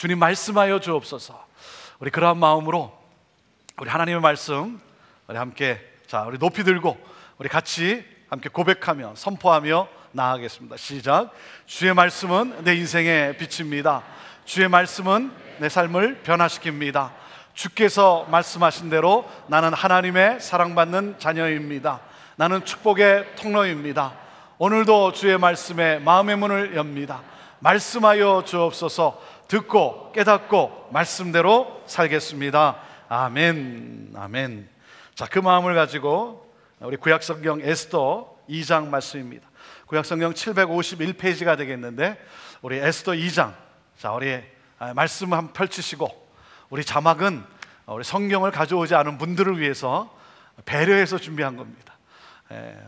주님 말씀하여 주옵소서. 우리 그러한 마음으로 우리 하나님의 말씀 우리 함께 우리 높이 들고 우리 같이 함께 고백하며 선포하며 나아가겠습니다. 시작. 주의 말씀은 내 인생의 빛입니다. 주의 말씀은 내 삶을 변화시킵니다. 주께서 말씀하신 대로 나는 하나님의 사랑받는 자녀입니다. 나는 축복의 통로입니다. 오늘도 주의 말씀에 마음의 문을 엽니다. 말씀하여 주옵소서. 듣고 깨닫고 말씀대로 살겠습니다. 아멘. 아멘. 자, 그 마음을 가지고 우리 구약성경 에스더 2장 말씀입니다. 구약성경 751페이지가 되겠는데 우리 에스더 2장, 자, 우리 말씀 한번 펼치시고, 우리 자막은 우리 성경을 가져오지 않은 분들을 위해서 배려해서 준비한 겁니다.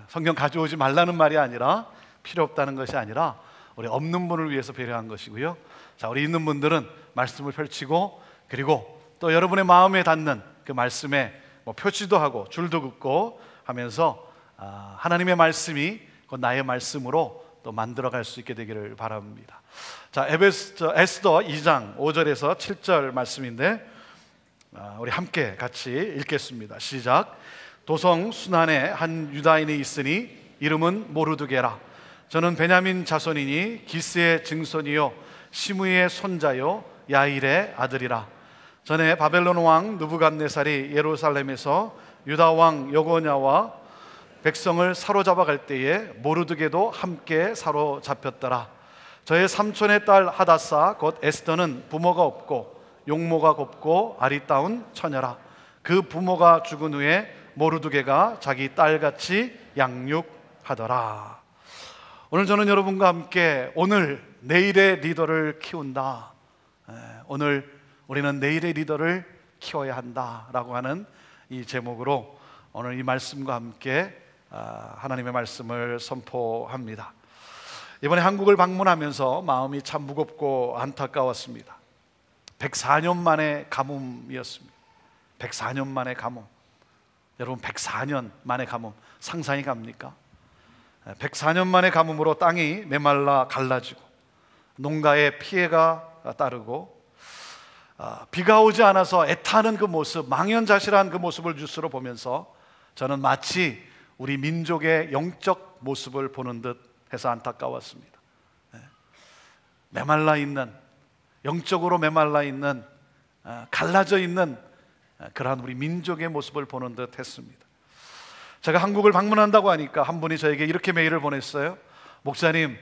성경 가져오지 말라는 말이 아니라, 필요 없다는 것이 아니라 우리 없는 분을 위해서 배려한 것이고요. 자, 우리 있는 분들은 말씀을 펼치고, 그리고 또 여러분의 마음에 닿는 그 말씀에 표지도 하고 줄도 긋고 하면서 하나님의 말씀이 곧 나의 말씀으로 또 만들어갈 수 있게 되기를 바랍니다. 자, 에스더 2장 5절에서 7절 말씀인데 우리 함께 같이 읽겠습니다. 시작. 도성 수난에 한 유다인이 있으니 이름은 모르드게라. 저는 베냐민 자손이니 기스의 증손이요 시므이의 손자요 야일의 아들이라. 전에 바벨론 왕 느부갓네살이 예루살렘에서 유다 왕 여고냐와 백성을 사로잡아 갈 때에 모르드게도 함께 사로잡혔더라. 저의 삼촌의 딸 하다사 곧 에스더는 부모가 없고 용모가 곱고 아리따운 처녀라. 그 부모가 죽은 후에 모르드게가 자기 딸같이 양육하더라. 오늘 저는 여러분과 함께 오늘 내일의 리더를 키운다, 오늘 우리는 내일의 리더를 키워야 한다라고 하는 이 제목으로 오늘 이 말씀과 함께 하나님의 말씀을 선포합니다. 이번에 한국을 방문하면서 마음이 참 무겁고 안타까웠습니다. 104년 만의 가뭄이었습니다. 104년 만의 가뭄. 여러분, 104년 만의 가뭄 상상이 갑니까? 104년 만의 가뭄으로 땅이 메말라 갈라지고 농가에 피해가 따르고 비가 오지 않아서 애타는 그 모습, 망연자실한 그 모습을 뉴스로 보면서 저는 마치 우리 민족의 영적 모습을 보는 듯 해서 안타까웠습니다. 메말라 있는, 영적으로 메말라 있는, 갈라져 있는 그러한 우리 민족의 모습을 보는 듯 했습니다. 제가 한국을 방문한다고 하니까 한 분이 저에게 이렇게 메일을 보냈어요. 목사님,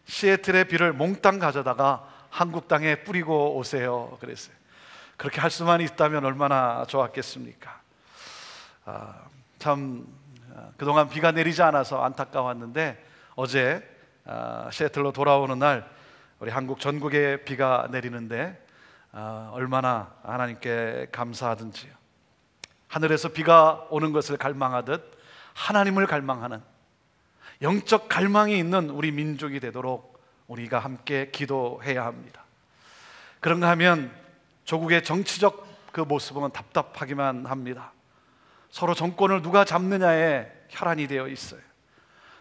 시애틀의 비를 몽땅 가져다가 한국 땅에 뿌리고 오세요. 그랬어요. 그렇게 할 수만 있다면 얼마나 좋았겠습니까? 참 그동안 비가 내리지 않아서 안타까웠는데 어제 시애틀로 돌아오는 날 우리 한국 전국에 비가 내리는데 얼마나 하나님께 감사하든지요. 하늘에서 비가 오는 것을 갈망하듯 하나님을 갈망하는 영적 갈망이 있는 우리 민족이 되도록 우리가 함께 기도해야 합니다. 그런가 하면 조국의 정치적 그 모습은 답답하기만 합니다. 서로 정권을 누가 잡느냐에 혈안이 되어 있어요.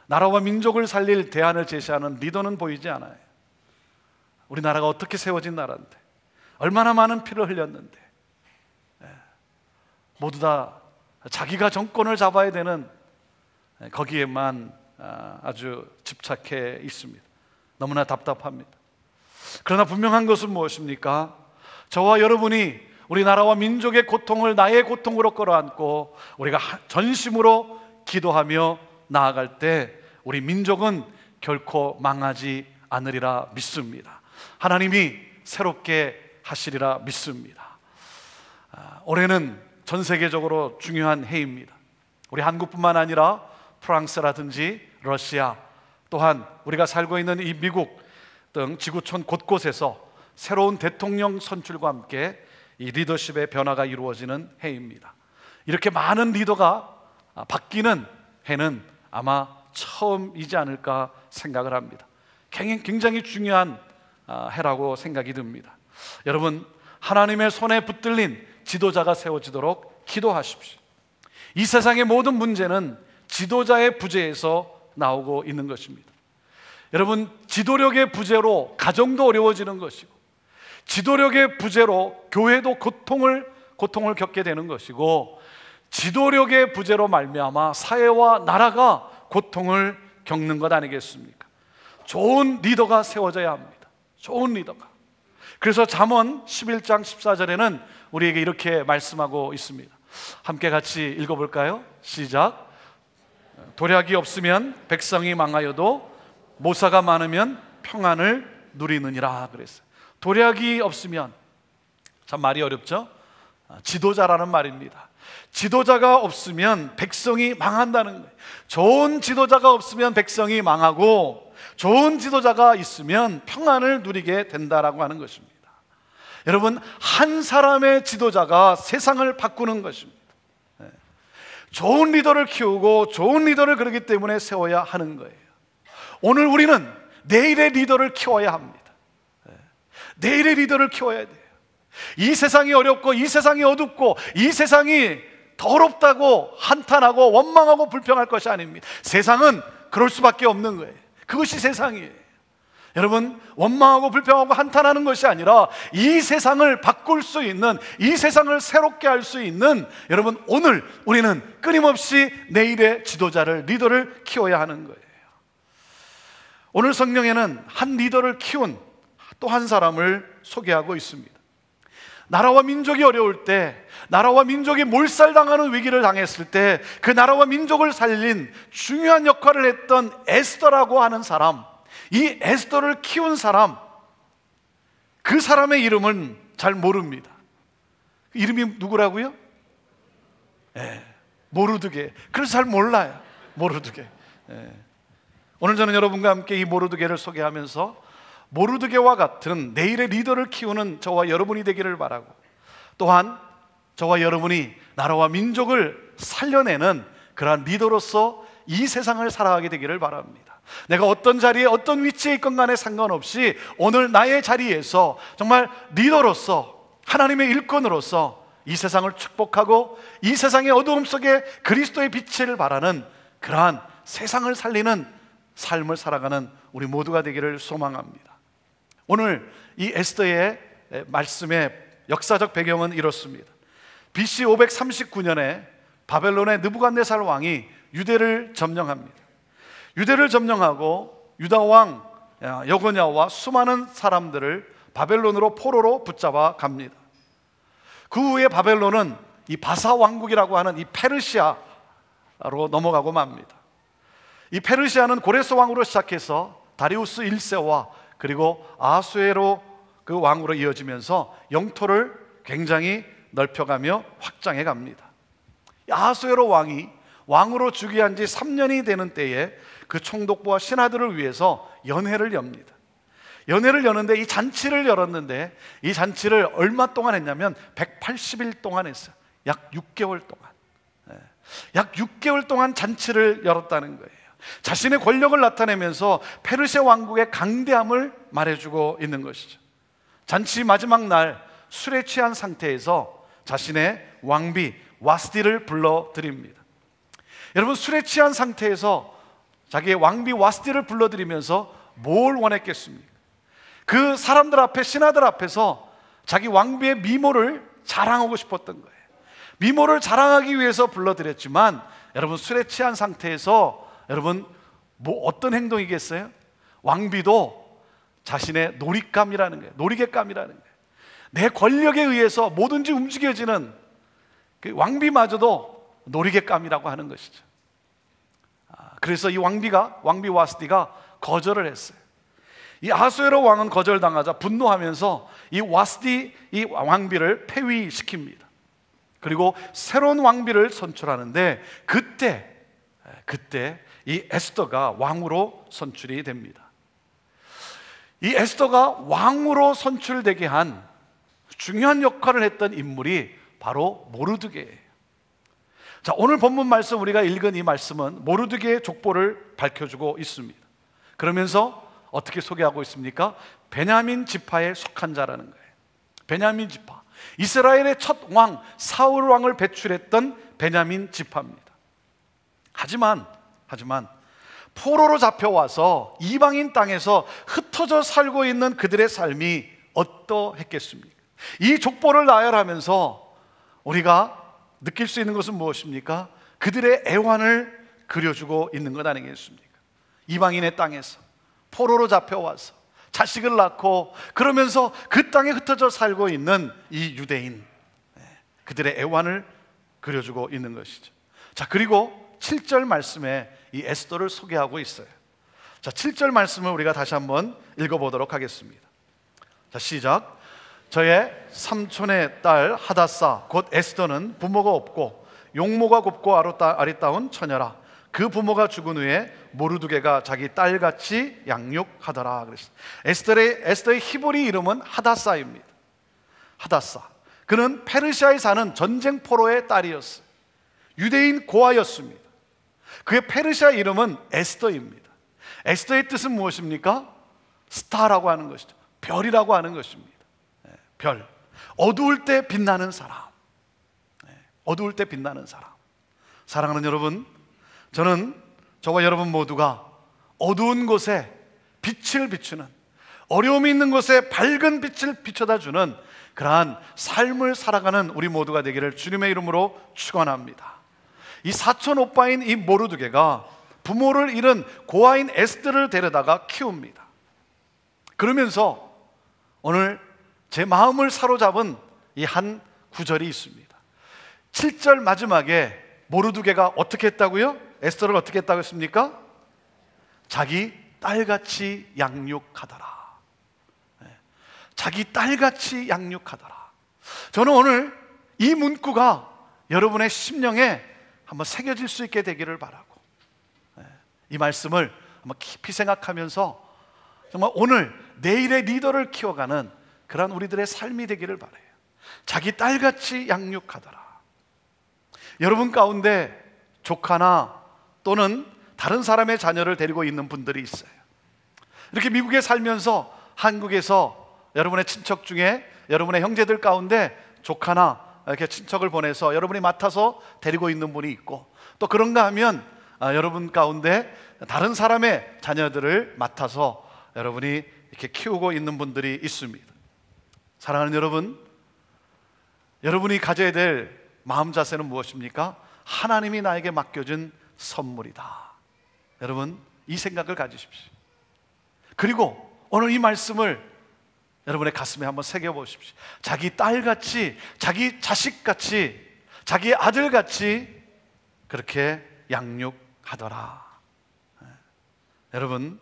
나라와 민족을 살릴 대안을 제시하는 리더는 보이지 않아요. 우리나라가 어떻게 세워진 나라인데, 얼마나 많은 피를 흘렸는데, 모두 다 자기가 정권을 잡아야 되는 거기에만 아주 집착해 있습니다. 너무나 답답합니다. 그러나 분명한 것은 무엇입니까? 저와 여러분이 우리나라와 민족의 고통을 나의 고통으로 끌어안고 우리가 전심으로 기도하며 나아갈 때 우리 민족은 결코 망하지 않으리라 믿습니다. 하나님이 새롭게 하시리라 믿습니다. 올해는 전 세계적으로 중요한 해입니다. 우리 한국뿐만 아니라 프랑스라든지 러시아, 또한 우리가 살고 있는 이 미국 등 지구촌 곳곳에서 새로운 대통령 선출과 함께 이 리더십의 변화가 이루어지는 해입니다. 이렇게 많은 리더가 바뀌는 해는 아마 처음이지 않을까 생각을 합니다. 굉장히 중요한 해라고 생각이 듭니다. 여러분, 하나님의 손에 붙들린 지도자가 세워지도록 기도하십시오. 이 세상의 모든 문제는 지도자의 부재에서 나오고 있는 것입니다. 여러분, 지도력의 부재로 가정도 어려워지는 것이고, 지도력의 부재로 교회도 고통을 겪게 되는 것이고, 지도력의 부재로 말미암아 사회와 나라가 고통을 겪는 것 아니겠습니까? 좋은 리더가 세워져야 합니다. 좋은 리더가. 그래서 잠언 11장 14절에는 우리에게 이렇게 말씀하고 있습니다. 함께 같이 읽어볼까요? 시작. 도략이 없으면 백성이 망하여도 모사가 많으면 평안을 누리느니라 그랬어요. 도략이 없으면, 참 말이 어렵죠? 지도자라는 말입니다. 지도자가 없으면 백성이 망한다는 거예요. 좋은 지도자가 없으면 백성이 망하고, 좋은 지도자가 있으면 평안을 누리게 된다라고 하는 것입니다. 여러분, 한 사람의 지도자가 세상을 바꾸는 것입니다. 좋은 리더를 키우고 좋은 리더를 그러기 때문에 세워야 하는 거예요. 오늘 우리는 내일의 리더를 키워야 합니다. 내일의 리더를 키워야 돼요. 이 세상이 어렵고 이 세상이 어둡고 이 세상이 더럽다고 한탄하고 원망하고 불평할 것이 아닙니다. 세상은 그럴 수밖에 없는 거예요. 그것이 세상이에요. 여러분, 원망하고 불평하고 한탄하는 것이 아니라 이 세상을 바꿀 수 있는, 이 세상을 새롭게 할 수 있는, 여러분, 오늘 우리는 끊임없이 내일의 지도자를, 리더를 키워야 하는 거예요. 오늘 성경에는 한 리더를 키운 또 한 사람을 소개하고 있습니다. 나라와 민족이 어려울 때, 나라와 민족이 몰살당하는 위기를 당했을 때 그 나라와 민족을 살린 중요한 역할을 했던 에스더라고 하는 사람, 이 에스더를 키운 사람, 그 사람의 이름은 잘 모릅니다. 이름이 누구라고요? 모르드게. 그래서 잘 몰라요. 모르드게. 오늘 저는 여러분과 함께 이 모르드게를 소개하면서 모르드게와 같은 내일의 리더를 키우는 저와 여러분이 되기를 바라고, 또한 저와 여러분이 나라와 민족을 살려내는 그러한 리더로서 이 세상을 살아가게 되기를 바랍니다. 내가 어떤 자리에 어떤 위치에 있건 간에 상관없이 오늘 나의 자리에서 정말 리더로서, 하나님의 일꾼으로서 이 세상을 축복하고 이 세상의 어두움 속에 그리스도의 빛을 발하는 그러한 세상을 살리는 삶을 살아가는 우리 모두가 되기를 소망합니다. 오늘 이 에스더의 말씀의 역사적 배경은 이렇습니다. BC 539년에 바벨론의 느부갓네살 왕이 유대를 점령합니다. 유대를 점령하고 유다 왕 여고냐와 수많은 사람들을 바벨론으로 포로로 붙잡아 갑니다. 그 후에 바벨론은 이 바사 왕국이라고 하는 이 페르시아로 넘어가고 맙니다. 이 페르시아는 고레스 왕으로 시작해서 다리우스 1세와 그리고 아수에로 그 왕으로 이어지면서 영토를 굉장히 넓혀가며 확장해 갑니다. 아수에로 왕이 왕으로 즉위한 지 3년이 되는 때에 그 총독부와 신하들을 위해서 연회를 엽니다. 연회를 여는데 이 잔치를 열었는데 이 잔치를 얼마 동안 했냐면 180일 동안 했어요. 약 6개월 동안. 약 6개월 동안 잔치를 열었다는 거예요. 자신의 권력을 나타내면서 페르시아 왕국의 강대함을 말해주고 있는 것이죠. 잔치 마지막 날 술에 취한 상태에서 자신의 왕비 와스디를 불러드립니다. 여러분, 술에 취한 상태에서 자기의 왕비 와스디를 불러드리면서 뭘 원했겠습니까? 그 사람들 앞에, 신하들 앞에서 자기 왕비의 미모를 자랑하고 싶었던 거예요. 미모를 자랑하기 위해서 불러드렸지만, 여러분, 술에 취한 상태에서 여러분 어떤 행동이겠어요? 왕비도 자신의 놀잇감이라는 거예요. 놀이개감이라는 거예요. 내 권력에 의해서 뭐든지 움직여지는 그 왕비마저도 놀이개감이라고 하는 것이죠. 그래서 이 왕비 와스디가 거절을 했어요. 이 아수에로 왕은 거절당하자 분노하면서 이 와스디, 이 왕비를 폐위시킵니다. 그리고 새로운 왕비를 선출하는데 그때 이 에스더가 왕으로 선출이 됩니다. 이 에스더가 왕으로 선출되게 한 중요한 역할을 했던 인물이 바로 모르드게예요. 자, 오늘 본문 말씀 우리가 읽은 이 말씀은 모르드게의 족보를 밝혀주고 있습니다. 그러면서 어떻게 소개하고 있습니까? 베냐민 지파에 속한 자라는 거예요. 베냐민 지파, 이스라엘의 첫 왕 사울 왕을 배출했던 베냐민 지파입니다. 하지만 포로로 잡혀와서 이방인 땅에서 흩어져 살고 있는 그들의 삶이 어떠했겠습니까? 이 족보를 나열하면서 우리가 느낄 수 있는 것은 무엇입니까? 그들의 애환을 그려주고 있는 것 아니겠습니까? 이방인의 땅에서 포로로 잡혀와서 자식을 낳고 그러면서 그 땅에 흩어져 살고 있는 이 유대인, 그들의 애환을 그려주고 있는 것이죠. 자, 그리고 7절 말씀에 이 에스더를 소개하고 있어요. 자, 7절 말씀을 우리가 다시 한번 읽어보도록 하겠습니다. 자, 시작. 저의 삼촌의 딸 하다사 곧 에스더는 부모가 없고 용모가 곱고 아리따운 처녀라. 그 부모가 죽은 후에 모르드게가 자기 딸같이 양육하더라 그랬어요. 에스더의 히브리 이름은 하다사입니다. 하다사, 그는 페르시아에 사는 전쟁 포로의 딸이었어요. 유대인 고아였습니다. 그의 페르시아 이름은 에스더입니다. 에스더의 뜻은 무엇입니까? 스타라고 하는 것이죠. 별이라고 하는 것입니다. 별, 어두울 때 빛나는 사람, 어두울 때 빛나는 사람. 사랑하는 여러분, 저는 저와 여러분 모두가 어두운 곳에 빛을 비추는, 어려움이 있는 곳에 밝은 빛을 비춰다 주는 그러한 삶을 살아가는 우리 모두가 되기를 주님의 이름으로 축원합니다. 이 사촌 오빠인 이 모르드게가 부모를 잃은 고아인 에스더를 데려다가 키웁니다. 그러면서 오늘 제 마음을 사로잡은 이 한 구절이 있습니다. 7절 마지막에 모르드게가 어떻게 했다고요? 에스더를 어떻게 했다고 했습니까? 자기 딸같이 양육하더라. 자기 딸같이 양육하더라. 저는 오늘 이 문구가 여러분의 심령에 한번 새겨질 수 있게 되기를 바라고, 이 말씀을 한번 깊이 생각하면서 정말 오늘 내일의 리더를 키워가는 그런 우리들의 삶이 되기를 바라요. 자기 딸같이 양육하더라. 여러분 가운데 조카나 또는 다른 사람의 자녀를 데리고 있는 분들이 있어요. 이렇게 미국에 살면서 한국에서 여러분의 친척 중에 여러분의 형제들 가운데 조카나 이렇게 친척을 보내서 여러분이 맡아서 데리고 있는 분이 있고, 또 그런가 하면 여러분 가운데 다른 사람의 자녀들을 맡아서 여러분이 이렇게 키우고 있는 분들이 있습니다. 사랑하는 여러분, 여러분이 가져야 될 마음 자세는 무엇입니까? 하나님이 나에게 맡겨준 선물이다. 여러분, 이 생각을 가지십시오. 그리고 오늘 이 말씀을 여러분의 가슴에 한번 새겨보십시오. 자기 딸같이, 자기 자식같이, 자기 아들같이 그렇게 양육하더라. 여러분,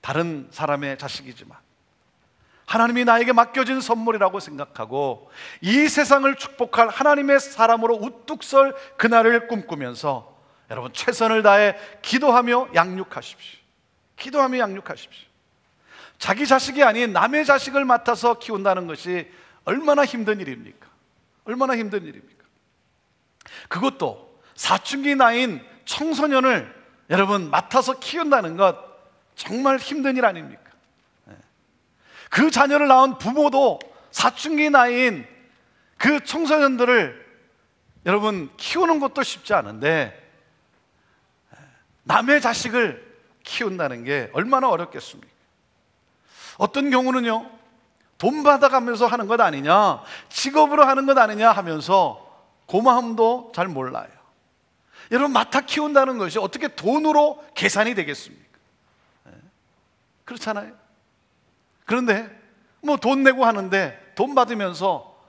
다른 사람의 자식이지만 하나님이 나에게 맡겨진 선물이라고 생각하고 이 세상을 축복할 하나님의 사람으로 우뚝 설 그날을 꿈꾸면서 여러분 최선을 다해 기도하며 양육하십시오. 기도하며 양육하십시오. 자기 자식이 아닌 남의 자식을 맡아서 키운다는 것이 얼마나 힘든 일입니까? 얼마나 힘든 일입니까? 그것도 사춘기 나이인 청소년을 여러분 맡아서 키운다는 것 정말 힘든 일 아닙니까? 그 자녀를 낳은 부모도 사춘기 나이인 그 청소년들을 여러분 키우는 것도 쉽지 않은데 남의 자식을 키운다는 게 얼마나 어렵겠습니까? 어떤 경우는요, 돈 받아가면서 하는 것 아니냐, 직업으로 하는 것 아니냐 하면서 고마움도 잘 몰라요. 여러분, 맡아 키운다는 것이 어떻게 돈으로 계산이 되겠습니까? 그렇잖아요. 그런데 뭐 돈 내고 하는데 돈 받으면서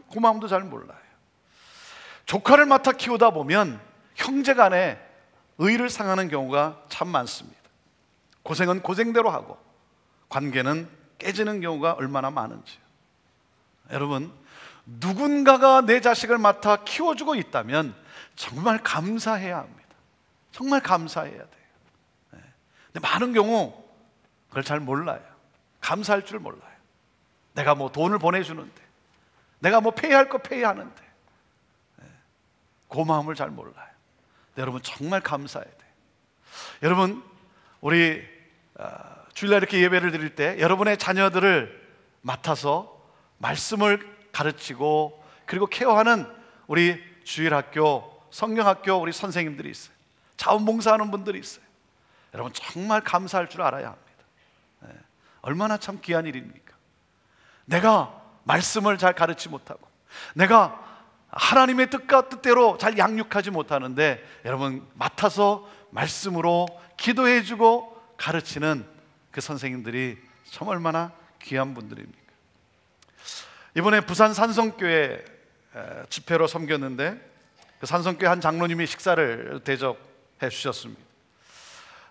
고마움도 잘 몰라요. 조카를 맡아 키우다 보면 형제 간에 의를 상하는 경우가 참 많습니다. 고생은 고생대로 하고 관계는 깨지는 경우가 얼마나 많은지요. 여러분, 누군가가 내 자식을 맡아 키워주고 있다면 정말 감사해야 합니다. 정말 감사해야 돼요. 근데 많은 경우 그걸 잘 몰라요. 감사할 줄 몰라요. 내가 뭐 돈을 보내주는데, 내가 뭐 페이할 거 페이하는데 고마움을 잘 몰라요. 여러분 정말 감사해야 돼요. 여러분, 우리 주일날 이렇게 예배를 드릴 때 여러분의 자녀들을 맡아서 말씀을 가르치고 그리고 케어하는 우리 주일학교, 성경학교 우리 선생님들이 있어요. 자원봉사하는 분들이 있어요. 여러분 정말 감사할 줄 알아야 합니다. 얼마나 참 귀한 일입니까? 내가 말씀을 잘 가르치지 못하고 내가 하나님의 뜻과 뜻대로 잘 양육하지 못하는데, 여러분 맡아서 말씀으로 기도해주고 가르치는 그 선생님들이 참 얼마나 귀한 분들입니까? 이번에 부산 산성교회 집회로 섬겼는데, 그 산성교회 한 장로님이 식사를 대접해 주셨습니다.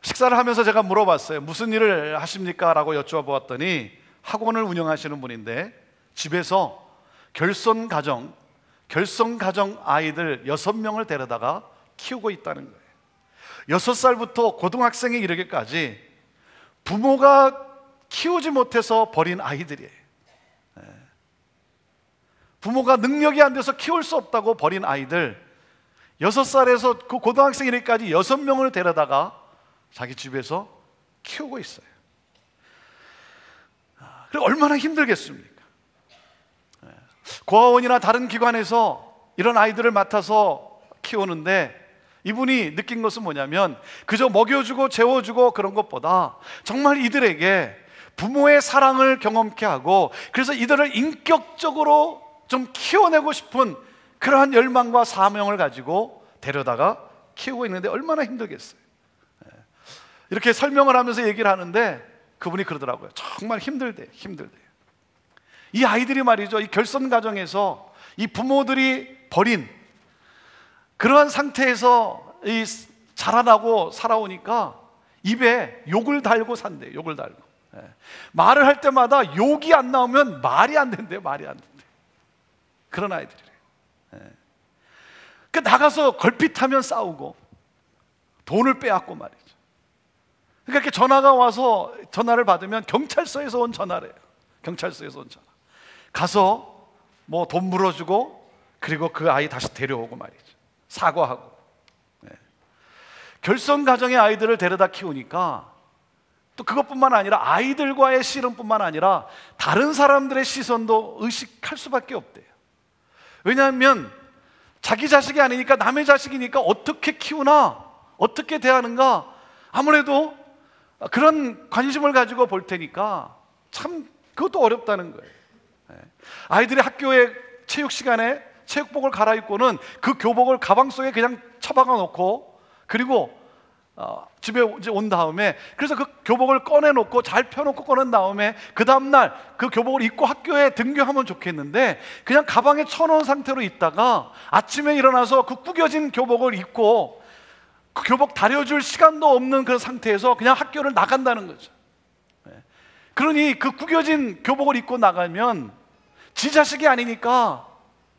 식사를 하면서 제가 물어봤어요. 무슨 일을 하십니까? 라고 여쭤보았더니 학원을 운영하시는 분인데 집에서 결손가정 아이들 6명을 데려다가 키우고 있다는 거예요. 6살부터 고등학생에 이르기까지 부모가 키우지 못해서 버린 아이들이에요. 부모가 능력이 안 돼서 키울 수 없다고 버린 아이들 6살에서 그 고등학생 이르기까지 6명을 데려다가 자기 집에서 키우고 있어요. 그리고 얼마나 힘들겠습니까? 고아원이나 다른 기관에서 이런 아이들을 맡아서 키우는데 이분이 느낀 것은 뭐냐면 그저 먹여주고 재워주고 그런 것보다 정말 이들에게 부모의 사랑을 경험케 하고 그래서 이들을 인격적으로 좀 키워내고 싶은 그러한 열망과 사명을 가지고 데려다가 키우고 있는데 얼마나 힘들겠어요. 이렇게 설명을 하면서 얘기를 하는데 그분이 그러더라고요. 정말 힘들대요. 이 아이들이 말이죠, 이 결손 가정에서 이 부모들이 버린 그러한 상태에서 이 자라나고 살아오니까 입에 욕을 달고 산대요. 욕을 달고. 말을 할 때마다 욕이 안 나오면 말이 안 된대요. 말이 안 된대요. 그런 아이들이래요. 그 나가서 걸핏하면 싸우고 돈을 빼앗고 말이죠. 그러니까 이렇게 전화가 와서 전화를 받으면 경찰서에서 온 전화래요. 경찰서에서 온 전화. 가서 뭐 돈 물어주고 그리고 그 아이 다시 데려오고 말이죠. 사과하고. 결손 가정의 아이들을 데려다 키우니까 또 그것뿐만 아니라 아이들과의 씨름뿐만 아니라 다른 사람들의 시선도 의식할 수밖에 없대요. 왜냐하면 자기 자식이 아니니까 남의 자식이니까 어떻게 키우나 어떻게 대하는가 아무래도 그런 관심을 가지고 볼 테니까 참 그것도 어렵다는 거예요. 아이들이 학교에 체육 시간에 체육복을 갈아입고는 그 교복을 가방 속에 그냥 처박아 놓고 그리고 집에 이제 온 다음에 그래서 그 교복을 꺼내놓고 잘 펴놓고 꺼낸 다음에 그 다음날 그 교복을 입고 학교에 등교하면 좋겠는데 그냥 가방에 쳐놓은 상태로 있다가 아침에 일어나서 그 구겨진 교복을 입고 그 교복 다려줄 시간도 없는 그런 상태에서 그냥 학교를 나간다는 거죠. 그러니 그 구겨진 교복을 입고 나가면 지 자식이 아니니까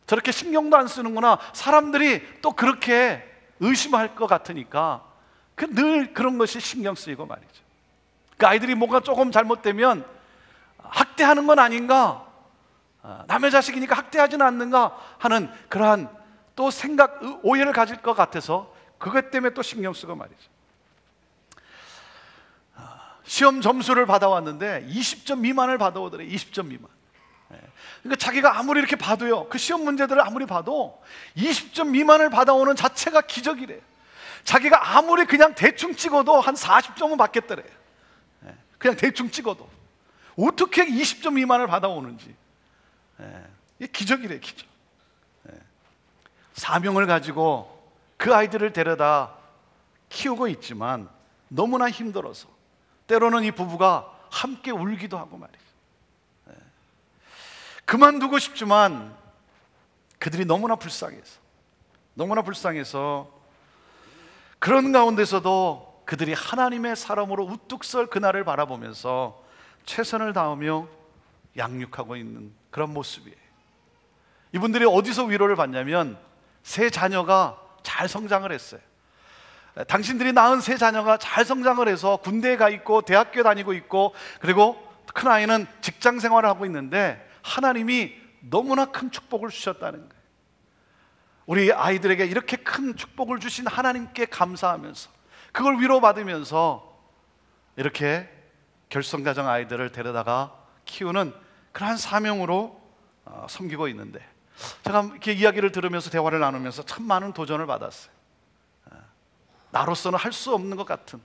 저렇게 신경도 안 쓰는구나, 사람들이 또 그렇게 의심할 것 같으니까 늘 그런 것이 신경 쓰이고 말이죠. 그 아이들이 뭔가 조금 잘못되면 학대하는 건 아닌가, 남의 자식이니까 학대하지는 않는가 하는 그러한 또 생각, 오해를 가질 것 같아서 그것 때문에 또 신경 쓰고 말이죠. 시험 점수를 받아왔는데 20점 미만을 받아오더래. 20점 미만. 그러니까 자기가 아무리 이렇게 봐도요, 그 시험 문제들을 아무리 봐도 20점 미만을 받아오는 자체가 기적이래요. 자기가 아무리 그냥 대충 찍어도 한 40점은 받겠더래요. 그냥 대충 찍어도 어떻게 20점 미만을 받아오는지. 이게 기적이래요, 기적. 사명을 가지고 그 아이들을 데려다 키우고 있지만 너무나 힘들어서 때로는 이 부부가 함께 울기도 하고 말이죠. 그만두고 싶지만 그들이 너무나 불쌍해서 그런 가운데서도 그들이 하나님의 사람으로 우뚝 설 그날을 바라보면서 최선을 다하며 양육하고 있는 그런 모습이에요. 이분들이 어디서 위로를 받냐면 세 자녀가 잘 성장을 했어요. 당신들이 낳은 세 자녀가 잘 성장을 해서 군대에 가 있고 대학교 다니고 있고 그리고 큰 아이는 직장 생활을 하고 있는데 하나님이 너무나 큰 축복을 주셨다는 거예요. 우리 아이들에게 이렇게 큰 축복을 주신 하나님께 감사하면서 그걸 위로받으면서 이렇게 결손가정 아이들을 데려다가 키우는 그러한 사명으로 섬기고 있는데 제가 이렇게 이야기를 들으면서 대화를 나누면서 참 많은 도전을 받았어요. 나로서는 할 수 없는 것 같은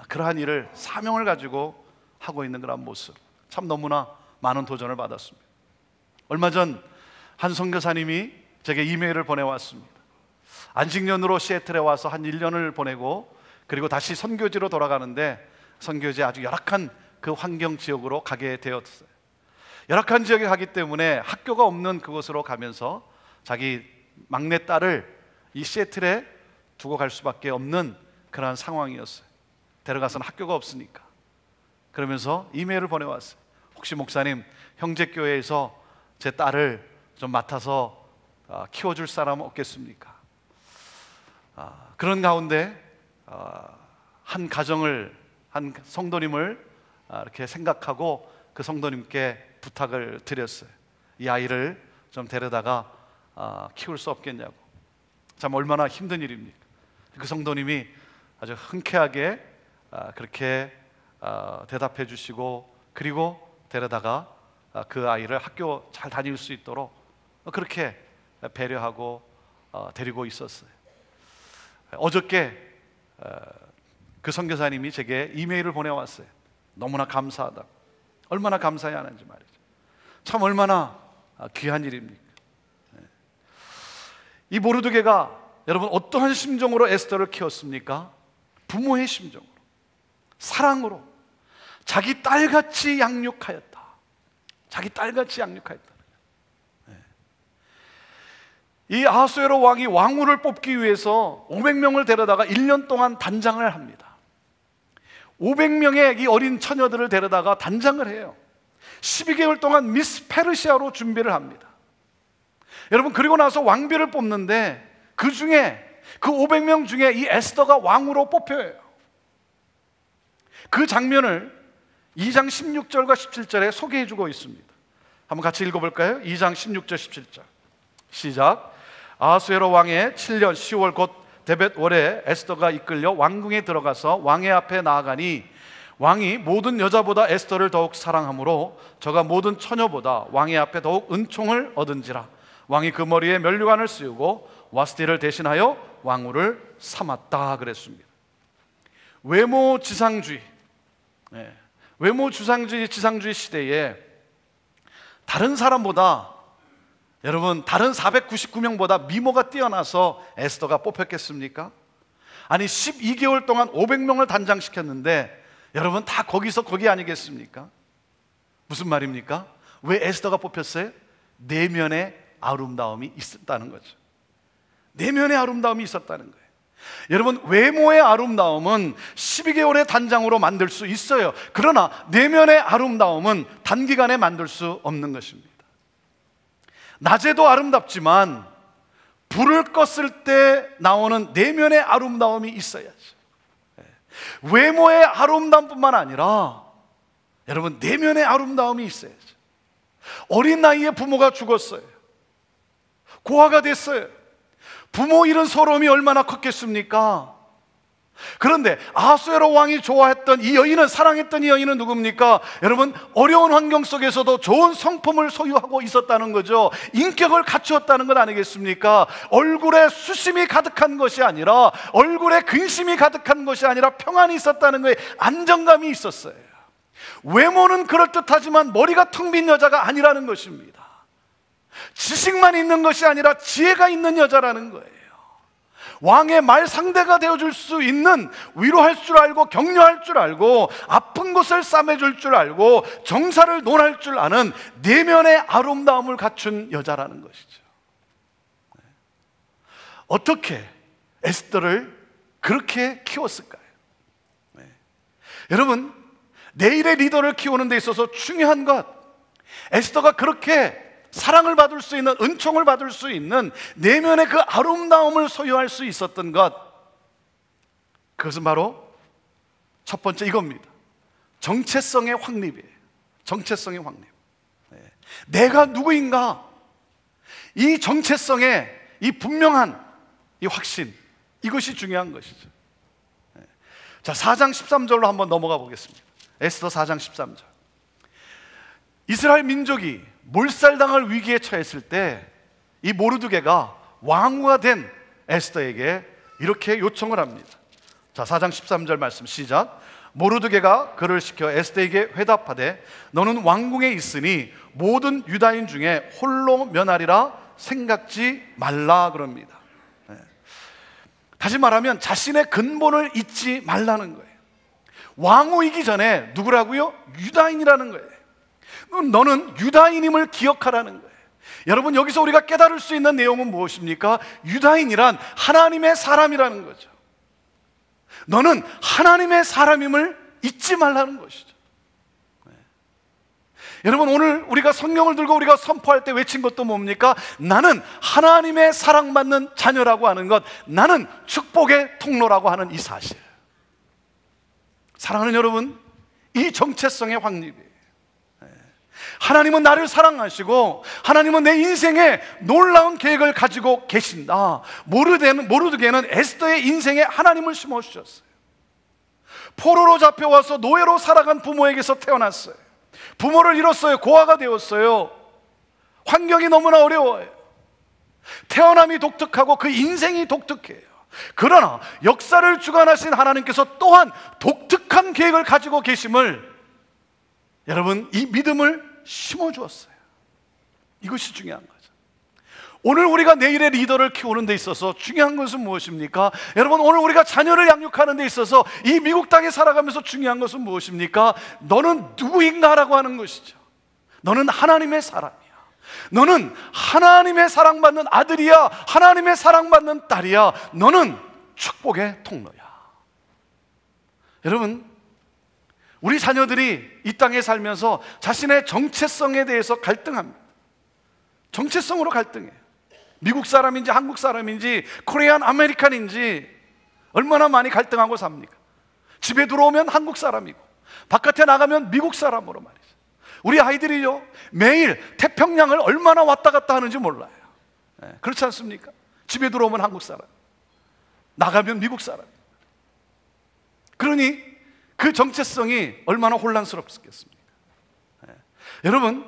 그러한 일을 사명을 가지고 하고 있는 그런 모습 참 너무나 많은 도전을 받았습니다. 얼마 전 한 선교사님이 제게 이메일을 보내왔습니다. 안식년으로 시애틀에 와서 한 1년을 보내고 그리고 다시 선교지로 돌아가는데 선교지 아주 열악한 그 환경 지역으로 가게 되었어요. 열악한 지역에 가기 때문에 학교가 없는 그곳으로 가면서 자기 막내 딸을 이 시애틀에 두고 갈 수밖에 없는 그러한 상황이었어요. 데려가서는 학교가 없으니까. 그러면서 이메일을 보내왔어요. 혹시 목사님, 형제교회에서 제 딸을 좀 맡아서 키워줄 사람 없겠습니까? 그런 가운데 한 가정을, 한 성도님을 이렇게 생각하고 그 성도님께 부탁을 드렸어요. 이 아이를 좀 데려다가 키울 수 없겠냐고. 참 얼마나 힘든 일입니까? 그 성도님이 아주 흔쾌하게 그렇게 대답해 주시고 그리고 데려다가 그 아이를 학교 잘 다닐 수 있도록 그렇게 배려하고 데리고 있었어요. 어저께 그 선교사님이 제게 이메일을 보내왔어요. 너무나 감사하다. 얼마나 감사해야 하는지 말이죠. 참 얼마나 귀한 일입니까? 이 모르드게가 여러분 어떠한 심정으로 에스더를 키웠습니까? 부모의 심정으로, 사랑으로, 자기 딸같이 양육하였다. 자기 딸같이 양육하였다. 이 아하수에로 왕이 왕후를 뽑기 위해서 500명을 데려다가 1년 동안 단장을 합니다. 500명의 이 어린 처녀들을 데려다가 단장을 해요. 12개월 동안 미스 페르시아로 준비를 합니다. 여러분, 그리고 나서 왕비를 뽑는데 그 중에 그 500명 중에 이 에스더가 왕으로 뽑혀요. 그 장면을 2장 16절과 17절에 소개해주고 있습니다. 한번 같이 읽어볼까요? 2장 16절 17절 시작. 아하수에로 왕의 7년 10월 곧 데벳월에 에스더가 이끌려 왕궁에 들어가서 왕의 앞에 나아가니 왕이 모든 여자보다 에스더를 더욱 사랑하므로 저가 모든 처녀보다 왕의 앞에 더욱 은총을 얻은지라. 왕이 그 머리에 면류관을 씌우고 와스티를 대신하여 왕후를 삼았다 그랬습니다. 외모 지상주의, 외모 지상주의 시대에 다른 사람보다, 여러분, 다른 499명보다 미모가 뛰어나서 에스더가 뽑혔겠습니까? 아니 12개월 동안 500명을 단장시켰는데 여러분 다 거기서 거기 아니겠습니까? 무슨 말입니까? 왜 에스더가 뽑혔어요? 내면의 아름다움이 있었다는 거죠. 내면의 아름다움이 있었다는 거예요. 여러분, 외모의 아름다움은 12개월의 단장으로 만들 수 있어요. 그러나 내면의 아름다움은 단기간에 만들 수 없는 것입니다. 낮에도 아름답지만 불을 껐을 때 나오는 내면의 아름다움이 있어야죠. 외모의 아름다움뿐만 아니라 여러분 내면의 아름다움이 있어야죠. 어린 나이에 부모가 죽었어요. 고아가 됐어요. 부모 잃은 서러움이 얼마나 컸겠습니까? 그런데 아하수에로 왕이 좋아했던 이 여인은, 사랑했던 이 여인은 누굽니까? 여러분, 어려운 환경 속에서도 좋은 성품을 소유하고 있었다는 거죠. 인격을 갖추었다는 것 아니겠습니까? 얼굴에 수심이 가득한 것이 아니라, 얼굴에 근심이 가득한 것이 아니라 평안이 있었다는 거에 안정감이 있었어요. 외모는 그럴듯하지만 머리가 텅 빈 여자가 아니라는 것입니다. 지식만 있는 것이 아니라 지혜가 있는 여자라는 거예요. 왕의 말 상대가 되어줄 수 있는, 위로할 줄 알고 격려할 줄 알고 아픈 곳을 싸매줄 줄 알고 정사를 논할 줄 아는 내면의 아름다움을 갖춘 여자라는 것이죠. 어떻게 에스더를 그렇게 키웠을까요? 여러분, 내일의 리더를 키우는 데 있어서 중요한 것, 에스더가 그렇게 사랑을 받을 수 있는, 은총을 받을 수 있는 내면의 그 아름다움을 소유할 수 있었던 것, 그것은 바로 첫 번째 이겁니다. 정체성의 확립이에요. 정체성의 확립. 내가 누구인가, 이 정체성의 이 분명한 이 확신, 이것이 중요한 것이죠. 자, 4장 13절로 한번 넘어가 보겠습니다. 에스더 4장 13절. 이스라엘 민족이 몰살당할 위기에 처했을 때 이 모르드게가 왕후가 된 에스더에게 이렇게 요청을 합니다. 자, 4장 13절 말씀 시작. 모르드게가 그를 시켜 에스더에게 회답하되 너는 왕궁에 있으니 모든 유다인 중에 홀로 면하리라 생각지 말라 그럽니다. 다시 말하면 자신의 근본을 잊지 말라는 거예요. 왕후이기 전에 누구라고요? 유다인이라는 거예요. 너는 유다인임을 기억하라는 거예요. 여러분, 여기서 우리가 깨달을 수 있는 내용은 무엇입니까? 유다인이란 하나님의 사람이라는 거죠. 너는 하나님의 사람임을 잊지 말라는 것이죠. 여러분, 오늘 우리가 성경을 들고 우리가 선포할 때 외친 것도 뭡니까? 나는 하나님의 사랑받는 자녀라고 하는 것, 나는 축복의 통로라고 하는 이 사실. 사랑하는 여러분, 이 정체성의 확립이에요. 하나님은 나를 사랑하시고 하나님은 내 인생에 놀라운 계획을 가지고 계신다. 모르드게는 에스더의 인생에 하나님을 심어주셨어요. 포로로 잡혀와서 노예로 살아간 부모에게서 태어났어요. 부모를 잃었어요. 고아가 되었어요. 환경이 너무나 어려워요. 태어남이 독특하고 그 인생이 독특해요. 그러나 역사를 주관하신 하나님께서 또한 독특한 계획을 가지고 계심을, 여러분, 이 믿음을 심어주었어요. 이것이 중요한 거죠. 오늘 우리가 내일의 리더를 키우는 데 있어서 중요한 것은 무엇입니까? 여러분, 오늘 우리가 자녀를 양육하는 데 있어서 이 미국 땅에 살아가면서 중요한 것은 무엇입니까? 너는 누구인가라고 하는 것이죠. 너는 하나님의 사람이야. 너는 하나님의 사랑받는 아들이야. 하나님의 사랑받는 딸이야. 너는 축복의 통로야. 여러분, 우리 자녀들이 이 땅에 살면서 자신의 정체성에 대해서 갈등합니다. 정체성으로 갈등해요. 미국 사람인지 한국 사람인지 코리안 아메리칸인지 얼마나 많이 갈등하고 삽니까? 집에 들어오면 한국 사람이고 바깥에 나가면 미국 사람으로 말이죠. 우리 아이들이요, 매일 태평양을 얼마나 왔다 갔다 하는지 몰라요. 그렇지 않습니까? 집에 들어오면 한국 사람, 나가면 미국 사람. 그러니 그 정체성이 얼마나 혼란스럽겠습니까? 여러분,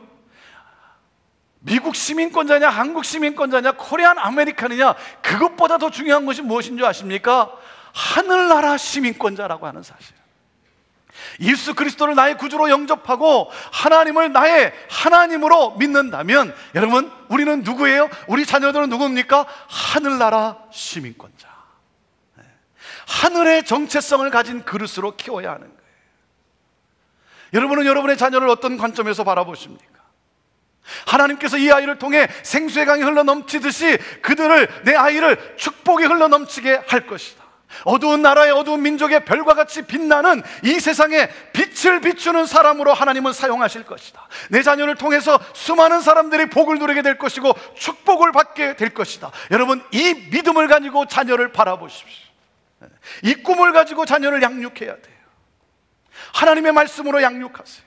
미국 시민권자냐 한국 시민권자냐 코리안 아메리칸이냐, 그것보다 더 중요한 것이 무엇인 줄 아십니까? 하늘나라 시민권자라고 하는 사실. 예수 그리스도를 나의 구주로 영접하고 하나님을 나의 하나님으로 믿는다면, 여러분, 우리는 누구예요? 우리 자녀들은 누굽니까? 하늘나라 시민권자. 하늘의 정체성을 가진 그릇으로 키워야 하는 거예요. 여러분은 여러분의 자녀를 어떤 관점에서 바라보십니까? 하나님께서 이 아이를 통해 생수의 강이 흘러넘치듯이 그들을, 내 아이를 축복이 흘러넘치게 할 것이다. 어두운 나라의 어두운 민족의 별과 같이 빛나는 이 세상에 빛을 비추는 사람으로 하나님은 사용하실 것이다. 내 자녀를 통해서 수많은 사람들이 복을 누리게 될 것이고 축복을 받게 될 것이다. 여러분, 이 믿음을 가지고 자녀를 바라보십시오. 이 꿈을 가지고 자녀를 양육해야 돼요. 하나님의 말씀으로 양육하세요.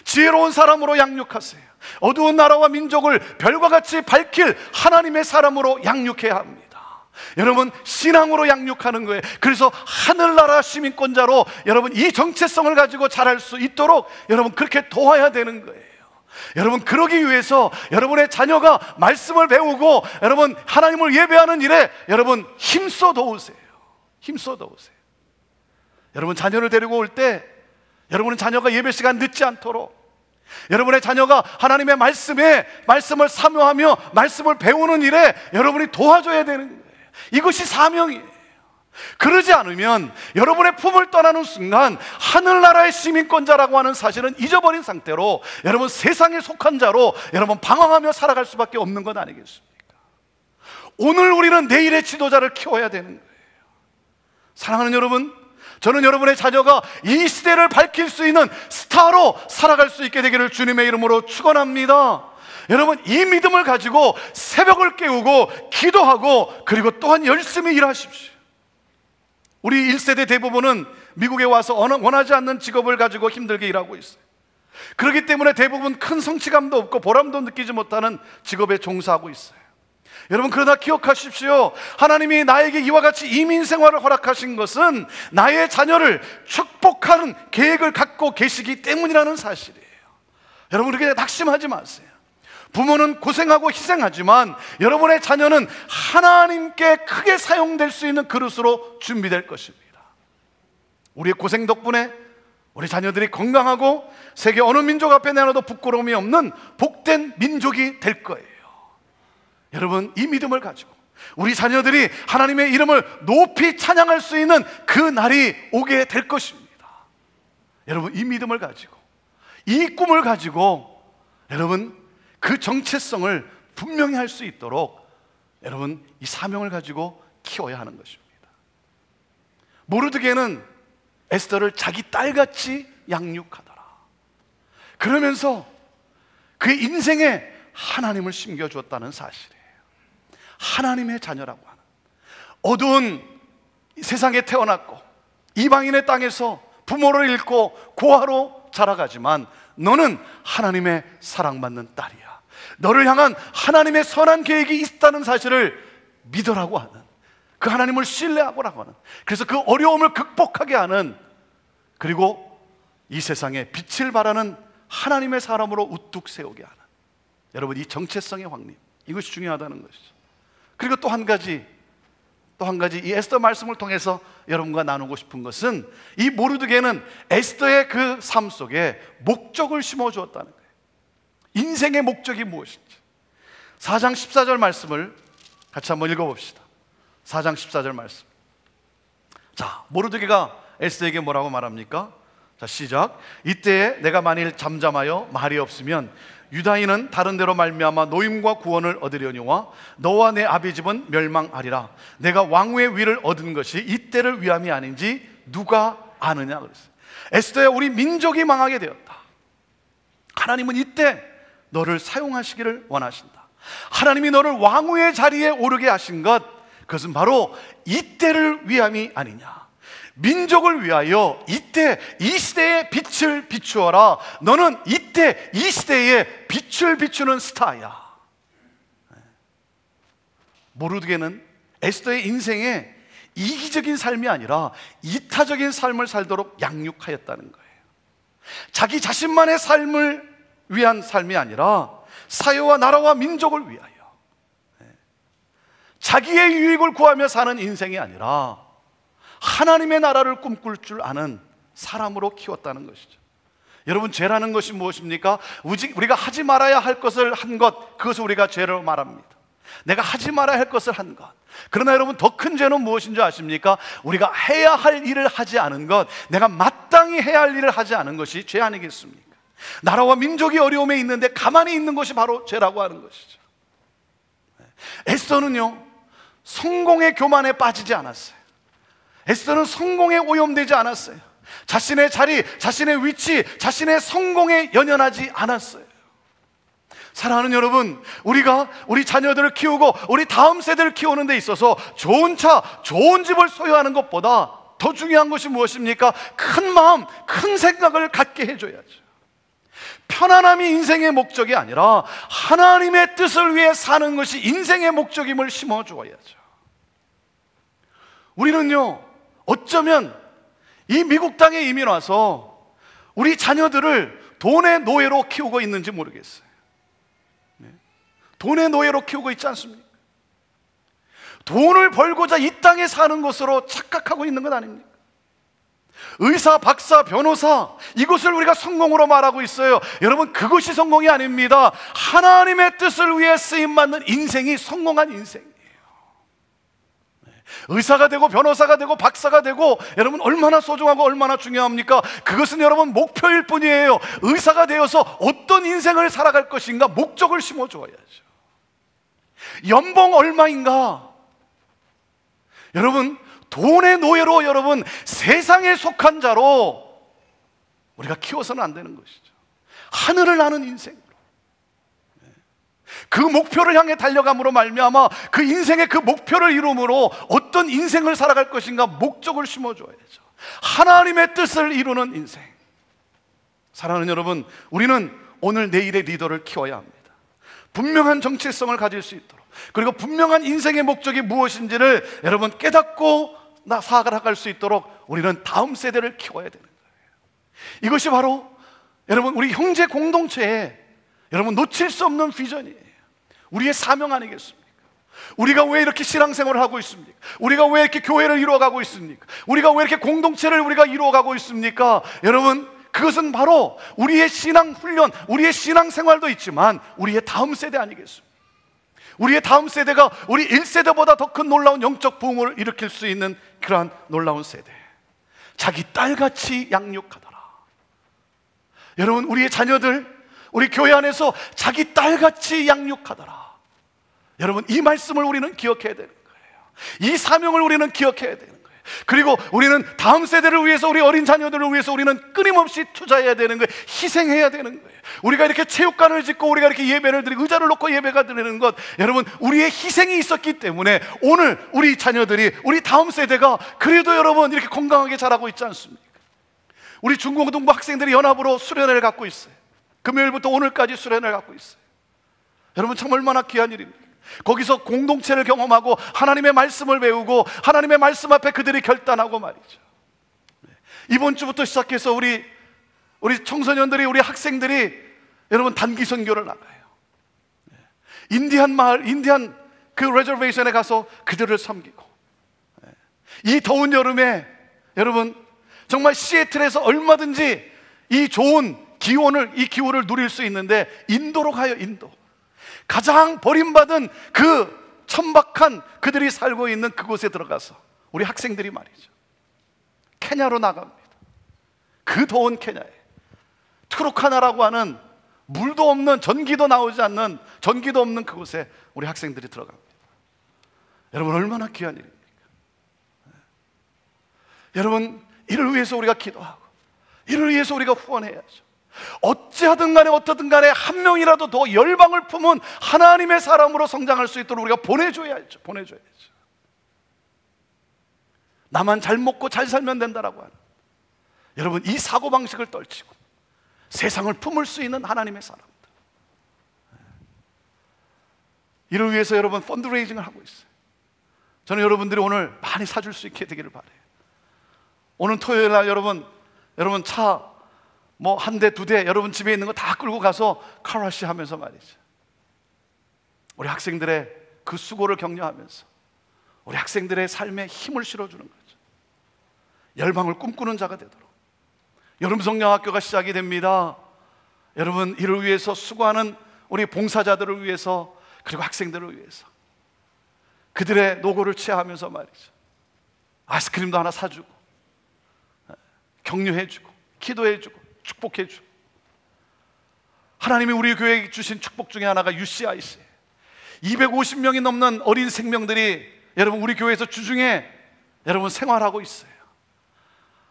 지혜로운 사람으로 양육하세요. 어두운 나라와 민족을 별과 같이 밝힐 하나님의 사람으로 양육해야 합니다. 여러분, 신앙으로 양육하는 거예요. 그래서 하늘나라 시민권자로 여러분 이 정체성을 가지고 자랄 수 있도록 여러분 그렇게 도와야 되는 거예요. 여러분, 그러기 위해서 여러분의 자녀가 말씀을 배우고 여러분 하나님을 예배하는 일에 여러분 힘써 도우세요. 힘써 도우세요. 여러분, 자녀를 데리고 올 때 여러분은 자녀가 예배 시간 늦지 않도록, 여러분의 자녀가 하나님의 말씀을 사모하며 말씀을 배우는 일에 여러분이 도와줘야 되는 거예요. 이것이 사명이에요. 그러지 않으면 여러분의 품을 떠나는 순간 하늘나라의 시민권자라고 하는 사실은 잊어버린 상태로 여러분 세상에 속한 자로 여러분 방황하며 살아갈 수밖에 없는 것 아니겠습니까? 오늘 우리는 내일의 지도자를 키워야 되는 거예요. 사랑하는 여러분, 저는 여러분의 자녀가 이 시대를 밝힐 수 있는 스타로 살아갈 수 있게 되기를 주님의 이름으로 축원합니다. 여러분, 이 믿음을 가지고 새벽을 깨우고 기도하고 그리고 또한 열심히 일하십시오. 우리 1세대 대부분은 미국에 와서 원하지 않는 직업을 가지고 힘들게 일하고 있어요. 그렇기 때문에 대부분 큰 성취감도 없고 보람도 느끼지 못하는 직업에 종사하고 있어요. 여러분, 그러나 기억하십시오. 하나님이 나에게 이와 같이 이민 생활을 허락하신 것은 나의 자녀를 축복하는 계획을 갖고 계시기 때문이라는 사실이에요. 여러분, 그렇게 낙심하지 마세요. 부모는 고생하고 희생하지만 여러분의 자녀는 하나님께 크게 사용될 수 있는 그릇으로 준비될 것입니다. 우리의 고생 덕분에 우리 자녀들이 건강하고 세계 어느 민족 앞에 내놔도 부끄러움이 없는 복된 민족이 될 거예요. 여러분, 이 믿음을 가지고 우리 자녀들이 하나님의 이름을 높이 찬양할 수 있는 그 날이 오게 될 것입니다. 여러분, 이 믿음을 가지고, 이 꿈을 가지고 여러분 그 정체성을 분명히 할 수 있도록 여러분 이 사명을 가지고 키워야 하는 것입니다. 모르드게는 에스더를 자기 딸같이 양육하더라. 그러면서 그의 인생에 하나님을 심겨주었다는 사실이에요. 하나님의 자녀라고 하는, 어두운 세상에 태어났고 이방인의 땅에서 부모를 잃고 고아로 자라가지만 너는 하나님의 사랑받는 딸이야. 너를 향한 하나님의 선한 계획이 있다는 사실을 믿으라고 하는, 그 하나님을 신뢰하고라고 하는, 그래서 그 어려움을 극복하게 하는, 그리고 이 세상에 빛을 발하는 하나님의 사람으로 우뚝 세우게 하는, 여러분 이 정체성의 확립, 이것이 중요하다는 것이죠. 그리고 또 한 가지 이 에스더 말씀을 통해서 여러분과 나누고 싶은 것은, 이 모르드게는 에스더의 그 삶 속에 목적을 심어주었다는 거예요. 인생의 목적이 무엇인지. 4장 14절 말씀을 같이 한번 읽어봅시다. 4장 14절 말씀. 자, 모르드게가 에스더에게 뭐라고 말합니까? 자, 시작. 이때에 내가 만일 잠잠하여 말이 없으면 유다인은 다른 데로 말미암아 노임과 구원을 얻으려니와 너와 내 아비 집은 멸망하리라. 내가 왕후의 위를 얻은 것이 이때를 위함이 아닌지 누가 아느냐 그랬어요. 에스더야, 우리 민족이 망하게 되었다. 하나님은 이때 너를 사용하시기를 원하신다. 하나님이 너를 왕후의 자리에 오르게 하신 것, 그것은 바로 이때를 위함이 아니냐. 민족을 위하여 이때 이 시대에 빛을 비추어라. 너는 이때 이 시대에 빛을 비추는 스타야. 모르드게는 에스더의 인생에 이기적인 삶이 아니라 이타적인 삶을 살도록 양육하였다는 거예요. 자기 자신만의 삶을 위한 삶이 아니라 사회와 나라와 민족을 위하여, 자기의 유익을 구하며 사는 인생이 아니라 하나님의 나라를 꿈꿀 줄 아는 사람으로 키웠다는 것이죠. 여러분, 죄라는 것이 무엇입니까? 우리가 하지 말아야 할 것을 한 것, 그것을 우리가 죄로 말합니다. 내가 하지 말아야 할 것을 한 것. 그러나 여러분, 더 큰 죄는 무엇인 줄 아십니까? 우리가 해야 할 일을 하지 않은 것, 내가 마땅히 해야 할 일을 하지 않은 것이 죄 아니겠습니까? 나라와 민족이 어려움에 있는데 가만히 있는 것이 바로 죄라고 하는 것이죠. 에스더는요, 성공의 교만에 빠지지 않았어요. 에스더는 성공에 오염되지 않았어요. 자신의 자리, 자신의 위치, 자신의 성공에 연연하지 않았어요. 사랑하는 여러분, 우리가 우리 자녀들을 키우고 우리 다음 세대를 키우는 데 있어서 좋은 차, 좋은 집을 소유하는 것보다 더 중요한 것이 무엇입니까? 큰 마음, 큰 생각을 갖게 해줘야죠. 편안함이 인생의 목적이 아니라 하나님의 뜻을 위해 사는 것이 인생의 목적임을 심어주어야죠. 우리는요, 어쩌면 이 미국 땅에 이민 와서 우리 자녀들을 돈의 노예로 키우고 있는지 모르겠어요. 돈의 노예로 키우고 있지 않습니까? 돈을 벌고자 이 땅에 사는 것으로 착각하고 있는 것 아닙니까? 의사, 박사, 변호사, 이것을 우리가 성공으로 말하고 있어요. 여러분, 그것이 성공이 아닙니다. 하나님의 뜻을 위해 쓰임받는 인생이 성공한 인생이에요. 의사가 되고 변호사가 되고 박사가 되고 여러분 얼마나 소중하고 얼마나 중요합니까? 그것은 여러분 목표일 뿐이에요. 의사가 되어서 어떤 인생을 살아갈 것인가 목적을 심어줘야죠. 연봉 얼마인가? 여러분, 돈의 노예로 여러분 세상에 속한 자로 우리가 키워서는 안 되는 것이죠. 하늘을 나는 인생으로, 그 목표를 향해 달려감으로 말미암아 그 인생의 그 목표를 이룸으로 어떤 인생을 살아갈 것인가 목적을 심어줘야죠. 하나님의 뜻을 이루는 인생. 사랑하는 여러분, 우리는 오늘 내일의 리더를 키워야 합니다. 분명한 정체성을 가질 수 있도록, 그리고 분명한 인생의 목적이 무엇인지를 여러분 깨닫고 살아갈 수 있도록 우리는 다음 세대를 키워야 되는 거예요. 이것이 바로 여러분 우리 형제 공동체에 여러분 놓칠 수 없는 비전이에요. 우리의 사명 아니겠습니까? 우리가 왜 이렇게 신앙생활을 하고 있습니까? 우리가 왜 이렇게 교회를 이루어가고 있습니까? 우리가 왜 이렇게 공동체를 우리가 이루어가고 있습니까? 여러분, 그것은 바로 우리의 신앙 훈련, 우리의 신앙 생활도 있지만 우리의 다음 세대 아니겠습니까? 우리의 다음 세대가 우리 1세대보다 더 큰 놀라운 영적 부흥을 일으킬 수 있는 그러한 놀라운 세대. 자기 딸같이 양육하더라. 여러분, 우리의 자녀들, 우리 교회 안에서 자기 딸같이 양육하더라. 여러분, 이 말씀을 우리는 기억해야 되는 거예요. 이 사명을 우리는 기억해야 되는 거예요. 그리고 우리는 다음 세대를 위해서, 우리 어린 자녀들을 위해서 우리는 끊임없이 투자해야 되는 거예요. 희생해야 되는 거예요. 우리가 이렇게 체육관을 짓고 우리가 이렇게 예배를 드리고 의자를 놓고 예배가 드리는 것, 여러분, 우리의 희생이 있었기 때문에 오늘 우리 자녀들이, 우리 다음 세대가 그래도 여러분 이렇게 건강하게 자라고 있지 않습니까? 우리 중고등부 학생들이 연합으로 수련회를 갖고 있어요. 금요일부터 오늘까지 수련회를 갖고 있어요. 여러분, 참 얼마나 귀한 일입니까? 거기서 공동체를 경험하고 하나님의 말씀을 배우고 하나님의 말씀 앞에 그들이 결단하고 말이죠. 이번 주부터 시작해서 우리 청소년들이, 우리 학생들이 여러분 단기 선교를 나가요. 인디안 마을, 인디안 그 레저베이션에 가서 그들을 섬기고, 이 더운 여름에 여러분 정말 시애틀에서 얼마든지 이 좋은 기온을, 이 기후를 누릴 수 있는데 인도로 가요. 인도, 가장 버림받은 그 천박한 그들이 살고 있는 그곳에 들어가서 우리 학생들이 말이죠, 케냐로 나갑니다. 그 더운 케냐에 트루카나라고 하는 물도 없는, 전기도 나오지 않는, 전기도 없는 그곳에 우리 학생들이 들어갑니다. 여러분, 얼마나 귀한 일입니까? 여러분, 이를 위해서 우리가 기도하고 이를 위해서 우리가 후원해야죠. 어찌하든 간에 어떻든 간에 한 명이라도 더 열방을 품은 하나님의 사람으로 성장할 수 있도록 우리가 보내줘야죠. 나만 잘 먹고 잘 살면 된다라고 하는, 여러분, 이 사고방식을 떨치고 세상을 품을 수 있는 하나님의 사람들, 이를 위해서 여러분 펀드레이징을 하고 있어요. 저는 여러분들이 오늘 많이 사줄 수 있게 되기를 바라요. 오늘 토요일 날 여러분 차 뭐 한 대, 두 대, 여러분 집에 있는 거 다 끌고 가서 카라시 하면서 말이죠, 우리 학생들의 그 수고를 격려하면서 우리 학생들의 삶에 힘을 실어주는 거죠. 열방을 꿈꾸는 자가 되도록. 여름 성령학교가 시작이 됩니다. 여러분, 이를 위해서 수고하는 우리 봉사자들을 위해서, 그리고 학생들을 위해서 그들의 노고를 취하면서 말이죠, 아이스크림도 하나 사주고 격려해주고 기도해주고 축복해주고. 하나님이 우리 교회에 주신 축복 중에 하나가 UCIC, 250명이 넘는 어린 생명들이 여러분 우리 교회에서 주중에 여러분 생활하고 있어요.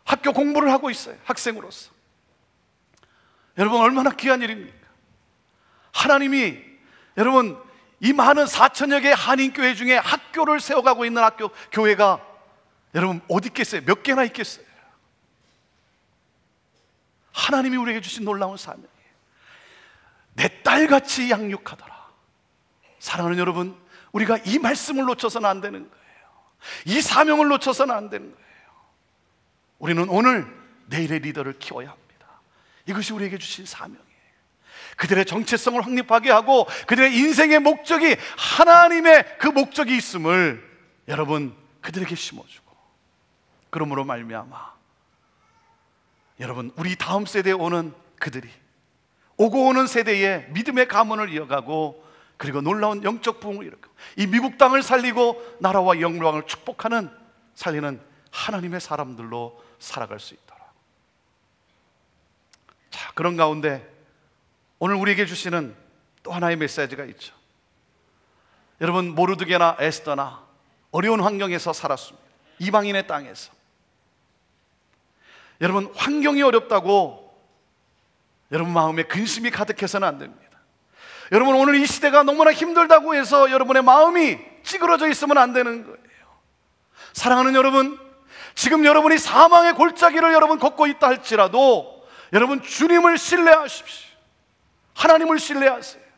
학교 공부를 하고 있어요. 학생으로서. 여러분, 얼마나 귀한 일입니까? 하나님이 여러분 이 많은 4천여 개의 한인교회 중에 학교를 세워가고 있는 학교, 교회가 여러분 어디 있겠어요? 몇 개나 있겠어요? 하나님이 우리에게 주신 놀라운 사명이에요. 내 딸같이 양육하더라. 사랑하는 여러분, 우리가 이 말씀을 놓쳐서는 안 되는 거예요. 이 사명을 놓쳐서는 안 되는 거예요. 우리는 오늘 내일의 리더를 키워야 합니다. 이것이 우리에게 주신 사명이에요. 그들의 정체성을 확립하게 하고 그들의 인생의 목적이 하나님의 그 목적이 있음을 여러분 그들에게 심어주고, 그러므로 말미암아 여러분 우리 다음 세대에 오는 그들이 오고 오는 세대의 믿음의 가문을 이어가고, 그리고 놀라운 영적 부흥을 이루고 이 미국 땅을 살리고 나라와 영광을 축복하는, 살리는 하나님의 사람들로 살아갈 수 있도록. 자, 그런 가운데 오늘 우리에게 주시는 또 하나의 메시지가 있죠. 여러분, 모르드게나 에스더나 어려운 환경에서 살았습니다. 이방인의 땅에서. 여러분, 환경이 어렵다고 여러분 마음에 근심이 가득해서는 안 됩니다. 여러분, 오늘 이 시대가 너무나 힘들다고 해서 여러분의 마음이 찌그러져 있으면 안 되는 거예요. 사랑하는 여러분, 지금 여러분이 사망의 골짜기를 여러분 걷고 있다 할지라도 여러분 주님을 신뢰하십시오. 하나님을 신뢰하세요.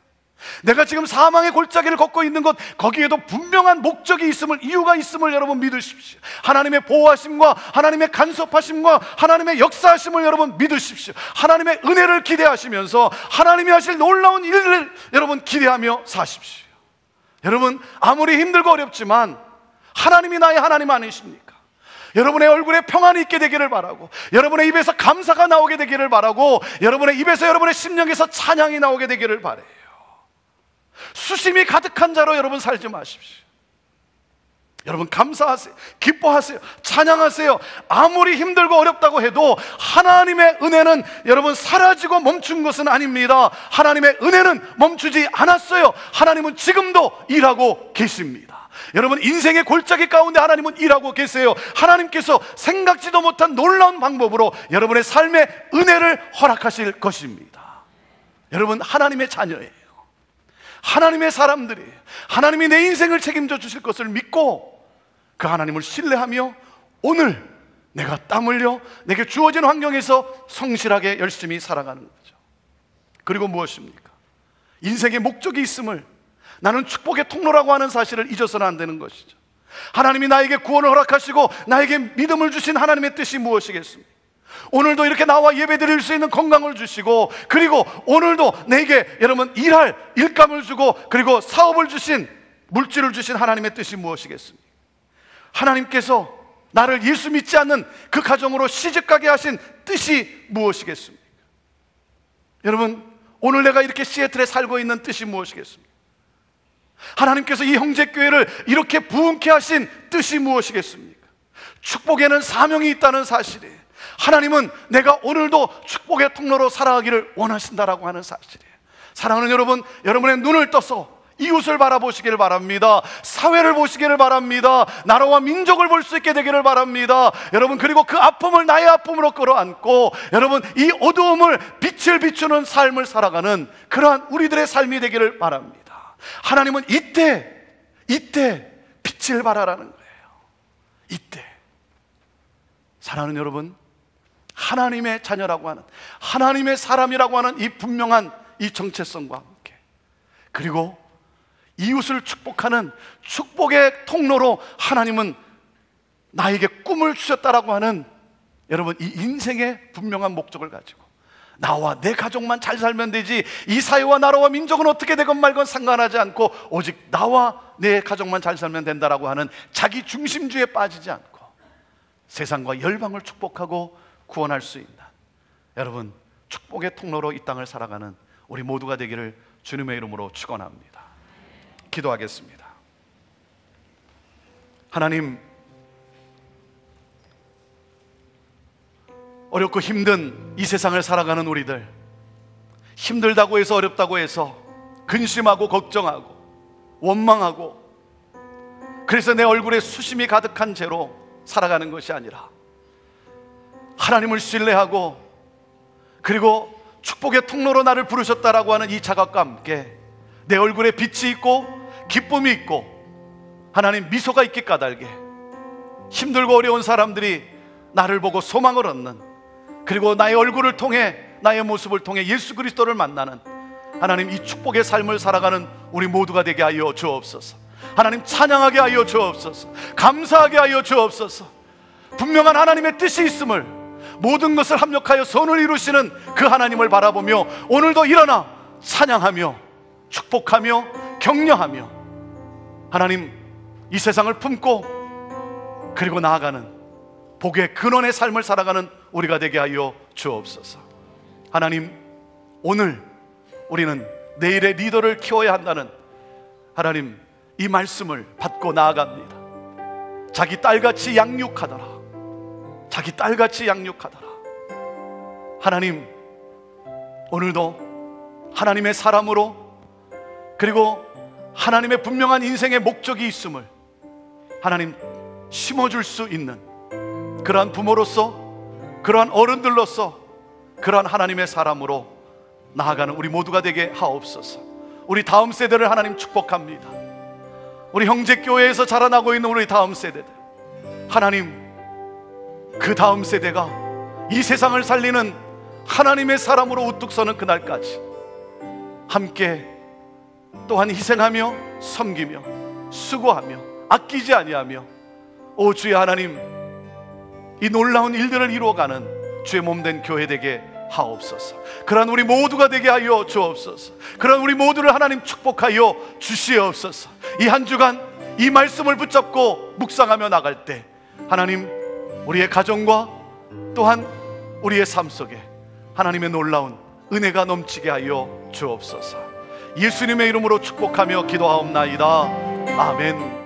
내가 지금 사망의 골짜기를 걷고 있는 것, 거기에도 분명한 목적이 있음을, 이유가 있음을 여러분 믿으십시오. 하나님의 보호하심과 하나님의 간섭하심과 하나님의 역사하심을 여러분 믿으십시오. 하나님의 은혜를 기대하시면서 하나님이 하실 놀라운 일을 여러분 기대하며 사십시오. 여러분, 아무리 힘들고 어렵지만 하나님이 나의 하나님 아니십니까? 여러분의 얼굴에 평안이 있게 되기를 바라고, 여러분의 입에서 감사가 나오게 되기를 바라고, 여러분의 입에서, 여러분의 심령에서 찬양이 나오게 되기를 바라요. 수심이 가득한 자로 여러분 살지 마십시오. 여러분, 감사하세요. 기뻐하세요. 찬양하세요. 아무리 힘들고 어렵다고 해도 하나님의 은혜는 여러분 사라지고 멈춘 것은 아닙니다. 하나님의 은혜는 멈추지 않았어요. 하나님은 지금도 일하고 계십니다. 여러분, 인생의 골짜기 가운데 하나님은 일하고 계세요. 하나님께서 생각지도 못한 놀라운 방법으로 여러분의 삶에 은혜를 허락하실 것입니다. 여러분, 하나님의 자녀예요. 하나님의 사람들이에요. 하나님이 내 인생을 책임져 주실 것을 믿고 그 하나님을 신뢰하며 오늘 내가 땀 흘려 내게 주어진 환경에서 성실하게 열심히 살아가는 거죠. 그리고 무엇입니까? 인생의 목적이 있음을, 나는 축복의 통로라고 하는 사실을 잊어서는 안 되는 것이죠. 하나님이 나에게 구원을 허락하시고 나에게 믿음을 주신 하나님의 뜻이 무엇이겠습니까? 오늘도 이렇게 나와 예배 드릴 수 있는 건강을 주시고, 그리고 오늘도 내게 여러분 일할 일감을 주고, 그리고 사업을 주신, 물질을 주신 하나님의 뜻이 무엇이겠습니까? 하나님께서 나를 예수 믿지 않는 그 가정으로 시집가게 하신 뜻이 무엇이겠습니까? 여러분, 오늘 내가 이렇게 시애틀에 살고 있는 뜻이 무엇이겠습니까? 하나님께서 이 형제교회를 이렇게 부흥케 하신 뜻이 무엇이겠습니까? 축복에는 사명이 있다는 사실이에요. 하나님은 내가 오늘도 축복의 통로로 살아가기를 원하신다라고 하는 사실이에요. 사랑하는 여러분, 여러분의 눈을 떠서 이웃을 바라보시기를 바랍니다. 사회를 보시기를 바랍니다. 나라와 민족을 볼 수 있게 되기를 바랍니다. 여러분, 그리고 그 아픔을 나의 아픔으로 끌어안고 여러분 이 어두움을 빛을 비추는 삶을 살아가는 그러한 우리들의 삶이 되기를 바랍니다. 하나님은 이때 빛을 발하라는 거예요. 이때. 사랑하는 여러분, 하나님의 자녀라고 하는, 하나님의 사람이라고 하는 이 분명한 이 정체성과 함께, 그리고 이웃을 축복하는 축복의 통로로 하나님은 나에게 꿈을 주셨다라고 하는 여러분 이 인생의 분명한 목적을 가지고 나와 내 가족만 잘 살면 되지, 이 사회와 나라와 민족은 어떻게 되건 말건 상관하지 않고 오직 나와 내 가족만 잘 살면 된다라고 하는 자기 중심주의에 빠지지 않고 세상과 열방을 축복하고 구원할 수 있는 여러분 축복의 통로로 이 땅을 살아가는 우리 모두가 되기를 주님의 이름으로 축원합니다. 기도하겠습니다. 하나님, 어렵고 힘든 이 세상을 살아가는 우리들, 힘들다고 해서 어렵다고 해서 근심하고 걱정하고 원망하고 그래서 내 얼굴에 수심이 가득한 채로 살아가는 것이 아니라 하나님을 신뢰하고 그리고 축복의 통로로 나를 부르셨다라고 하는 이 자각과 함께 내 얼굴에 빛이 있고 기쁨이 있고 하나님 미소가 있게 까닭에 힘들고 어려운 사람들이 나를 보고 소망을 얻는, 그리고 나의 얼굴을 통해 나의 모습을 통해 예수 그리스도를 만나는 하나님 이 축복의 삶을 살아가는 우리 모두가 되게 하여 주옵소서. 하나님 찬양하게 하여 주옵소서. 감사하게 하여 주옵소서. 분명한 하나님의 뜻이 있음을, 모든 것을 합력하여 선을 이루시는 그 하나님을 바라보며 오늘도 일어나 찬양하며 축복하며 격려하며 하나님 이 세상을 품고 그리고 나아가는 복의 근원의 삶을 살아가는 우리가 되게 하여 주옵소서. 하나님, 오늘 우리는 내일의 리더를 키워야 한다는 하나님 이 말씀을 받고 나아갑니다. 자기 딸같이 양육하더라. 자기 딸같이 양육하더라. 하나님, 오늘도 하나님의 사람으로 그리고 하나님의 분명한 인생의 목적이 있음을 하나님 심어줄 수 있는 그러한 부모로서, 그러한 어른들로서, 그러한 하나님의 사람으로 나아가는 우리 모두가 되게 하옵소서. 우리 다음 세대를 하나님 축복합니다. 우리 형제교회에서 자라나고 있는 우리 다음 세대들, 하나님 그 다음 세대가 이 세상을 살리는 하나님의 사람으로 우뚝 서는 그날까지 함께 또한 희생하며 섬기며 수고하며 아끼지 아니하며 오 주의 하나님 이 놀라운 일들을 이루어가는 주의 몸된 교회 되게 하옵소서. 그런 우리 모두가 되게 하여 주옵소서. 그런 우리 모두를 하나님 축복하여 주시옵소서. 이 한 주간 이 말씀을 붙잡고 묵상하며 나갈 때 하나님, 우리의 가정과 또한 우리의 삶 속에 하나님의 놀라운 은혜가 넘치게 하여 주옵소서. 예수님의 이름으로 축복하며 기도하옵나이다. 아멘.